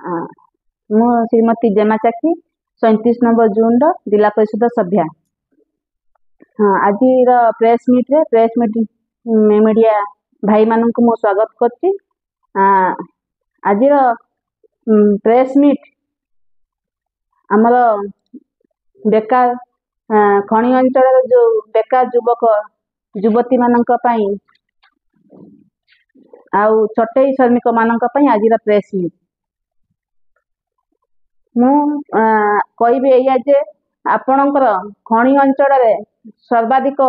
ମୁଁ ଶ୍ରୀମती जेमा चाकी 37 नंबर जून जिला परिषद सभ्या। हाँ, आज प्रेस मीडिया भाई मान को स्वागत करछि। आज प्रेस मीट आमर बेकार खनि अंचल जो बेकार युवक युवती मानक पई आउ छटई श्रमिक मानक पई आज प्रेस मीट मु कहबी एया जे आपणकर खनि अंचल सर्वाधिक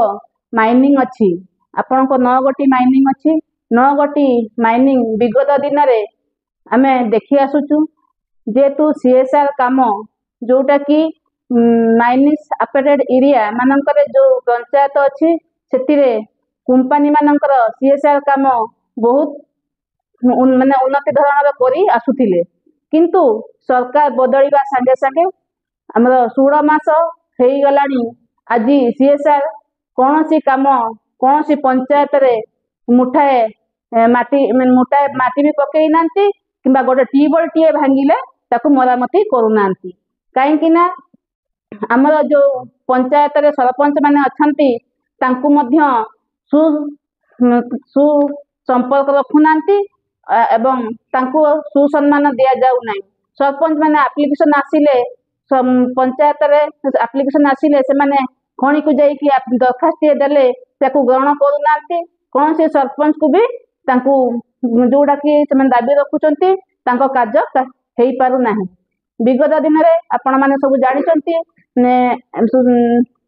माइनिंग अच्छी आपणको 9 गोटी माइनिंग अच्छी 9 गोटी माइनिंग विगत दिन रे आमे देखि आसुचु जेतु सीएसआर काम जोटा कि माइनिंग अफेक्टेड एरिया मानकर जो पंचायत अच्छी सेतिरे कंपनी मानकर सीएसआर काम बहुत माने उन्नति धरणर करी आसुथिले किंतु सरकार बदलिबा संगे संगे हमर 16 मास हेई गलानी आज सीएसआर कौन सी काम कौन सी पंचायत रे मुठाए माटी भी पकई नांती किंबा गोटे ट्यूबवेल टीए भांगिले ताकू मरामती करू नांती काहेकि ना हमर जो पंचायत रे सरपंच माने अछंती तांकू मध्य सु संपर्क रखु नांती एवं तांकू सुसम्मान दिया जाऊ नाही। सरपंच माने एप्लिकेशन आसिले पंचायत रे एप्लिकेशन आसिले से माने खणी को जाई कि दरखास्त देले ताकू ग्रहण करू नांती कौन से सरपंच को भी तांकू जोड़ा कि से दाबी रखुचंती तांको कार्य हेई पारु नाही। विगत दिन रे आपण माने सब जानिचंती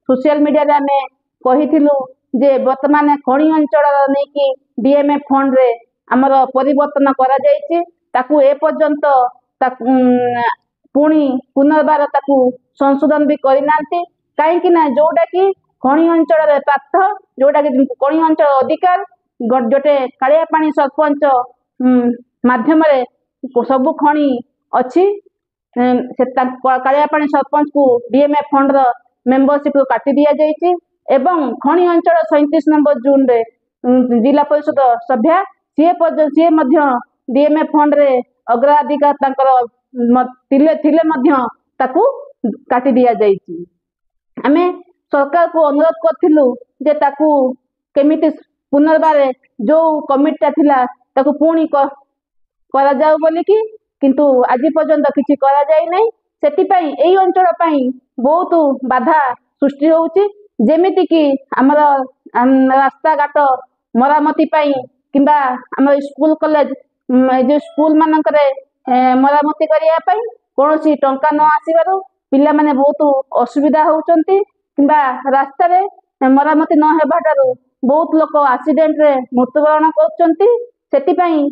सोशल मीडिया रे हमें कहिथिलु जे वर्तमान खणी अंचल नै कि डीएमएफ फंड रे हमर परिवर्तन करा जायछि ताकू ए पर्यंत पुणी पुनर्बार ताकू संशोधन भी करिनांती काहेकि ना जोटा कि खणी अंचल रे प्राप्त जोटा कि खणी अंचल अधिकार जोटे कालिया पानी सरपंच माध्यम रे सब खणी अछि से कालिया पानी सरपंच को डीएमएफ फंड रो मेंबरशिप को काटी दिया जायछि एवं खणी अंचल 37 नंबर जून रे जिला परिषद सभ्या सी मध्य डीएमएफ फंड रे अग्राधिकार तांकर थिले मध्य ताकू काटी दिया जायछि। आमे सरकार को अनुरोध करथिलु जे ताकू केमिति पुनर्बार जो कमिटी थिला ताकू पुणी करा जाऊ बोली कि किंतु आज पर्यंत किछि करा जाय नै सेति पई एई अंचल पई बहुत बाधा सृष्टि होउछि जेमिति कि हमर रास्ता घाट मरामती पई किंबा हमर स्कूल कॉलेज जो स्कूल मानकरे मरामती करिया पई कोनोसी टंका न आसीबारु पिला माने बहुत असुविधा होउचंती किंबा रास्ता रे मरामती न हेबाटारु बहुत लोक एक्सीडेंट रे मृत्युवरण करचंती सेति पई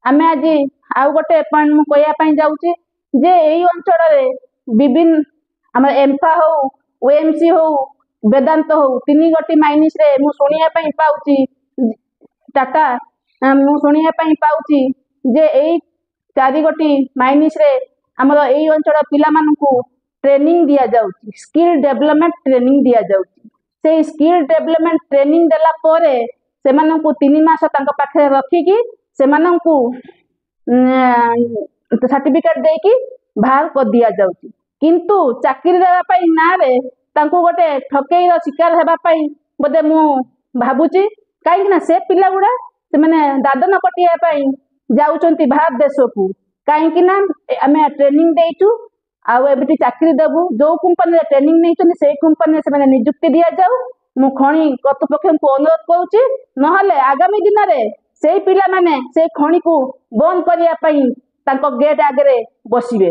आमे आज आउ गोटे पॉइंट मु कहया पई जाउची जे एई अंचल रे विभिन्न हमर एम्फा हो ओएमसी हो वेदांत हो 3 गोटी माइनिस रे मु सुनिया पई पाउची टाटा मु सुनिया पई पाउची जे एई 4 गोटी माइनिस रे हमर एई अंचल पिला मानकू ट्रेनिंग दिया जाउची स्किल डेवलपमेंट ट्रेनिंग दिया जाउची से स्किल डेवलपमेंट ट्रेनिंग देला परे से मानकू 3 मास तांका पाखे रखी कि से मानकू सर्टिफिकेट दे कि बाहर कर दिया जाउची किंतु चाकरी देबा पई ना रे तांकू गोटे ठकेई रो शिकार हेबा पई बदे मु भाबुची काई ना से पिला गुडा से माने दादन कटिया पई जाउचंती भारत देश को काई ना आमे ट्रेनिंग देइचु आउ एबिटी चाकरी देबु जो कंपनी ट्रेनिंग नैचंती से कंपनी से माने नियुक्ति दिया जाऊ मु खणी कर्तृपक्ष को अनुरोध करूची नहले आगामी दिन रे से पिला माने से खणी को बंद करिया पई तांको गेट आगे बसिबे।